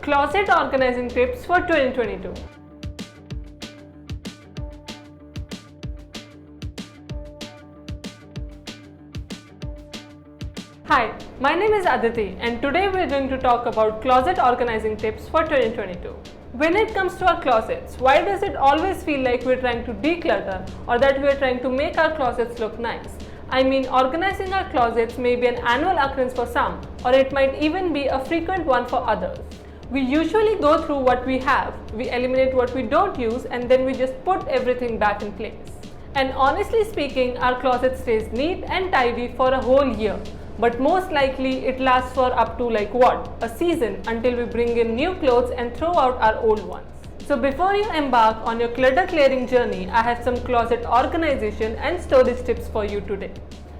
Closet organizing tips for 2022. Hi, my name is Aditi and today we are going to talk about closet organizing tips for 2022. When it comes to our closets, why does it always feel like we're trying to declutter or that we're trying to make our closets look nice? I mean, organizing our closets may be an annual occurrence for some, or it might even be a frequent one for others. We usually go through what we have, we eliminate what we don't use, and then we just put everything back in place. And honestly speaking, our closet stays neat and tidy for a whole year. But most likely it lasts for up to a season, until we bring in new clothes and throw out our old ones. So before you embark on your clutter clearing journey, I have some closet organization and storage tips for you today.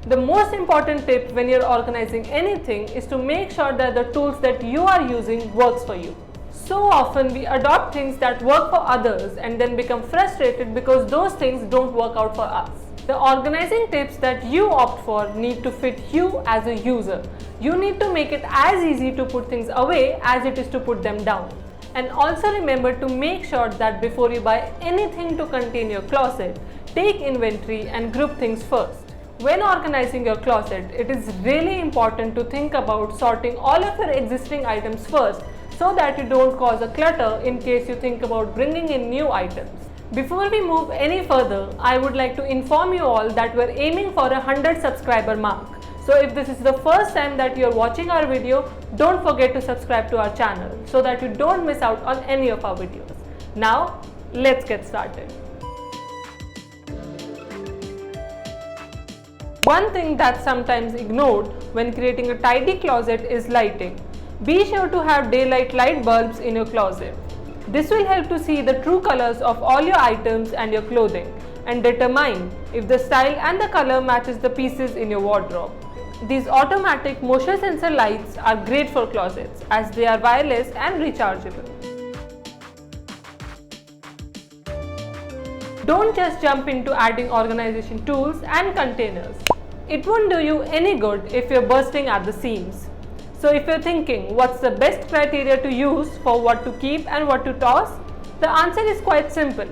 The most important tip when you're organizing anything is to make sure that the tools that you are using works for you. So often we adopt things that work for others and then become frustrated because those things don't work out for us. The organizing tips that you opt for need to fit you as a user. You need to make it as easy to put things away as it is to put them down. And also remember to make sure that before you buy anything to contain your closet, take inventory and group things first. When organizing your closet, it is really important to think about sorting all of your existing items first so that you don't cause a clutter in case you think about bringing in new items. Before we move any further, I would like to inform you all that we're aiming for a 100 subscriber mark. So if this is the first time that you're watching our video, don't forget to subscribe to our channel so that you don't miss out on any of our videos. Now, let's get started. One thing that's sometimes ignored when creating a tidy closet is lighting. Be sure to have daylight light bulbs in your closet. This will help to see the true colors of all your items and your clothing and determine if the style and the color matches the pieces in your wardrobe. These automatic motion sensor lights are great for closets as they are wireless and rechargeable. Don't just jump into adding organization tools and containers. It won't do you any good if you're bursting at the seams. So if you're thinking what's the best criteria to use for what to keep and what to toss, the answer is quite simple.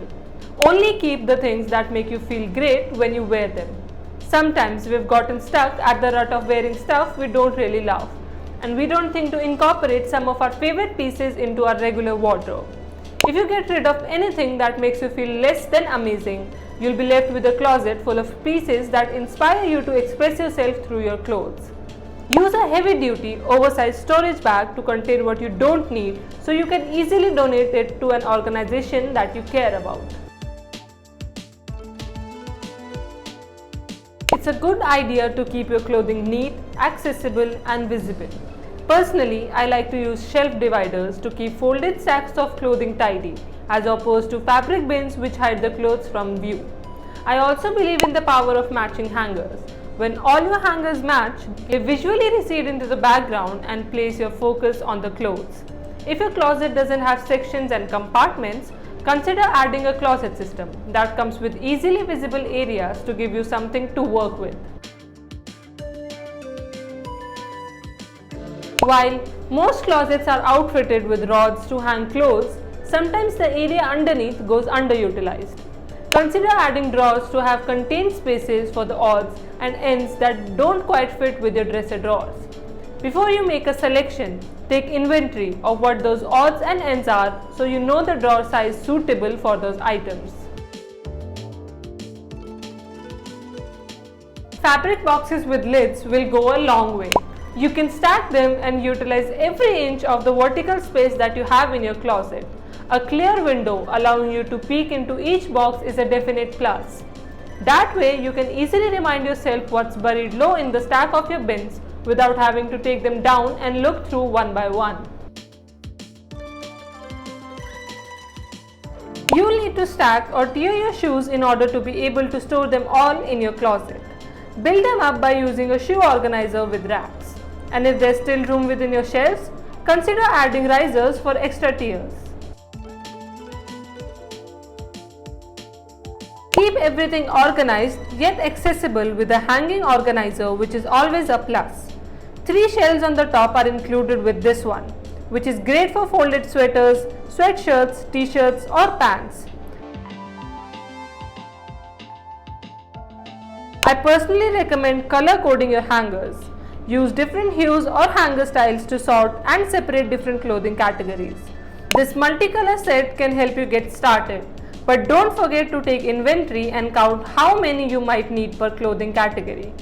Only keep the things that make you feel great when you wear them. Sometimes we've gotten stuck at the rut of wearing stuff we don't really love, and we don't think to incorporate some of our favorite pieces into our regular wardrobe. If you get rid of anything that makes you feel less than amazing, you'll be left with a closet full of pieces that inspire you to express yourself through your clothes. Use a heavy-duty, oversized storage bag to contain what you don't need so you can easily donate it to an organization that you care about. It's a good idea to keep your clothing neat, accessible, and visible. Personally, I like to use shelf dividers to keep folded sacks of clothing tidy, as opposed to fabric bins which hide the clothes from view. I also believe in the power of matching hangers. When all your hangers match, they visually recede into the background and place your focus on the clothes. If your closet doesn't have sections and compartments, consider adding a closet system that comes with easily visible areas to give you something to work with. While most closets are outfitted with rods to hang clothes, sometimes the area underneath goes underutilized. Consider adding drawers to have contained spaces for the odds and ends that don't quite fit with your dresser drawers. Before you make a selection, take inventory of what those odds and ends are so you know the drawer size suitable for those items. Fabric boxes with lids will go a long way. You can stack them and utilize every inch of the vertical space that you have in your closet. A clear window allowing you to peek into each box is a definite plus. That way you can easily remind yourself what's buried low in the stack of your bins without having to take them down and look through one by one. You'll need to stack or tier your shoes in order to be able to store them all in your closet. Build them up by using a shoe organizer with racks. And if there's still room within your shelves, consider adding risers for extra tiers. Keep everything organized yet accessible with a hanging organizer, which is always a plus. 3 shelves on the top are included with this one. which is great for folded sweaters, sweatshirts, t-shirts or pants. I personally recommend color coding your hangers. Use different hues or hanger styles to sort and separate different clothing categories. This multicolor set can help you get started, but don't forget to take inventory and count how many you might need per clothing category.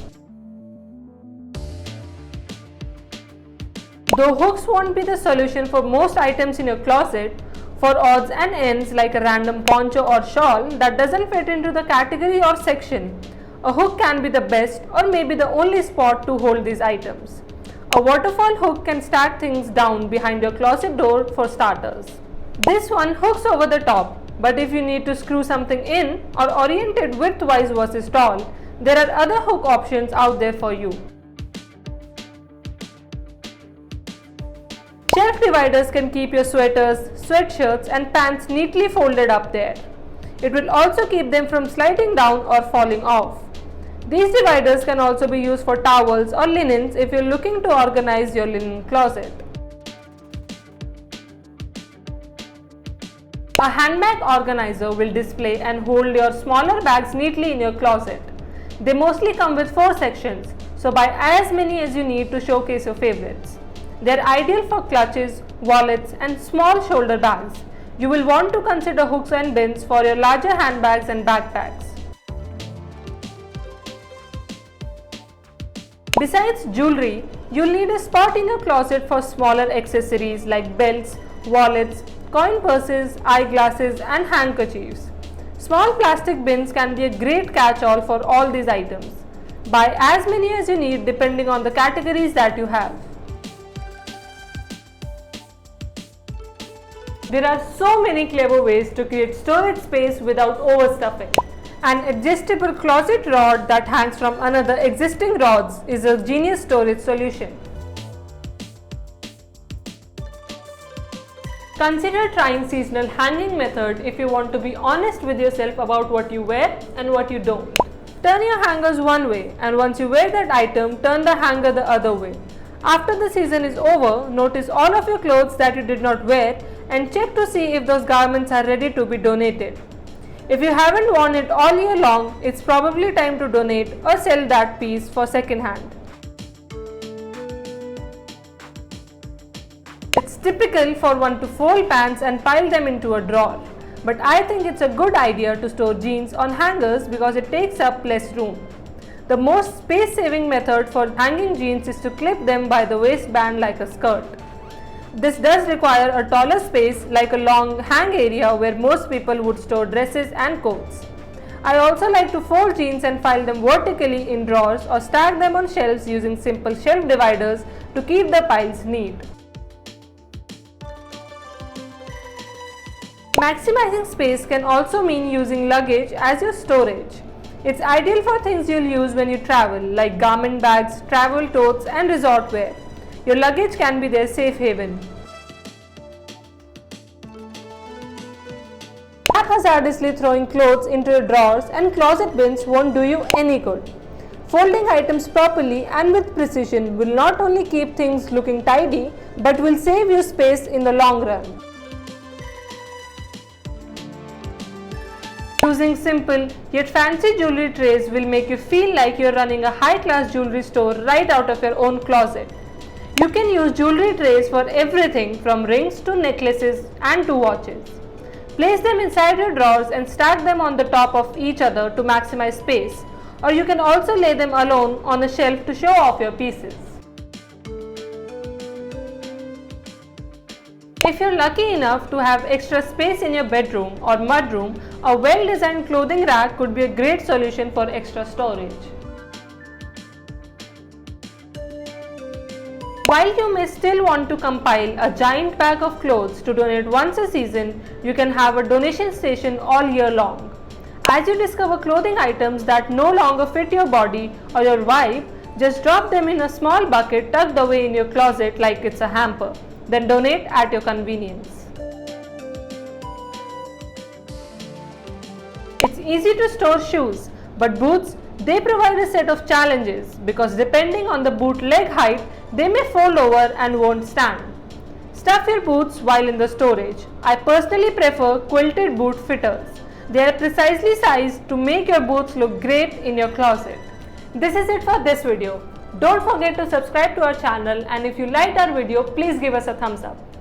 Though hooks won't be the solution for most items in your closet, for odds and ends like a random poncho or shawl that doesn't fit into the category or section, a hook can be the best or maybe the only spot to hold these items. A waterfall hook can stack things down behind your closet door for starters. This one hooks over the top, but if you need to screw something in or orient it widthwise versus tall, there are other hook options out there for you. Shelf dividers can keep your sweaters, sweatshirts and pants neatly folded up there. It will also keep them from sliding down or falling off. These dividers can also be used for towels or linens if you're looking to organize your linen closet. A handbag organizer will display and hold your smaller bags neatly in your closet. They mostly come with 4 sections, so buy as many as you need to showcase your favorites. They're ideal for clutches, wallets and small shoulder bags. You will want to consider hooks and bins for your larger handbags and backpacks. Besides jewelry, you'll need a spot in your closet for smaller accessories like belts, wallets, coin purses, eyeglasses and handkerchiefs. Small plastic bins can be a great catch-all for all these items. Buy as many as you need depending on the categories that you have. There are so many clever ways to create storage space without overstuffing. An adjustable closet rod that hangs from another existing rods is a genius storage solution. Consider trying seasonal hanging method if you want to be honest with yourself about what you wear and what you don't. Turn your hangers one way and once you wear that item, turn the hanger the other way. After the season is over, notice all of your clothes that you did not wear and check to see if those garments are ready to be donated. If you haven't worn it all year long, it's probably time to donate or sell that piece for second hand. It's typical for one to fold pants and pile them into a drawer, but I think it's a good idea to store jeans on hangers because it takes up less room. The most space-saving method for hanging jeans is to clip them by the waistband like a skirt. This does require a taller space like a long hang area where most people would store dresses and coats. I also like to fold jeans and file them vertically in drawers or stack them on shelves using simple shelf dividers to keep the piles neat. Maximizing space can also mean using luggage as your storage. It's ideal for things you'll use when you travel like garment bags, travel totes and resort wear. Your luggage can be their safe haven. Haphazardly throwing clothes into your drawers and closet bins won't do you any good. Folding items properly and with precision will not only keep things looking tidy but will save you space in the long run. Using simple yet fancy jewelry trays will make you feel like you're running a high-class jewelry store right out of your own closet. You can use jewelry trays for everything from rings to necklaces and to watches. Place them inside your drawers and stack them on the top of each other to maximize space, or you can also lay them alone on a shelf to show off your pieces. If you're lucky enough to have extra space in your bedroom or mudroom, a well-designed clothing rack could be a great solution for extra storage. While you may still want to compile a giant pack of clothes to donate once a season, you can have a donation station all year long. As you discover clothing items that no longer fit your body or your vibe, just drop them in a small bucket tucked away in your closet like it's a hamper. Then donate at your convenience. It's easy to store shoes, but boots, they provide a set of challenges because depending on the boot leg height, they may fold over and won't stand. Stuff your boots while in the storage. I personally prefer quilted boot fitters. They are precisely sized to make your boots look great in your closet. This is it for this video. Don't forget to subscribe to our channel, and if you liked our video, please give us a thumbs up.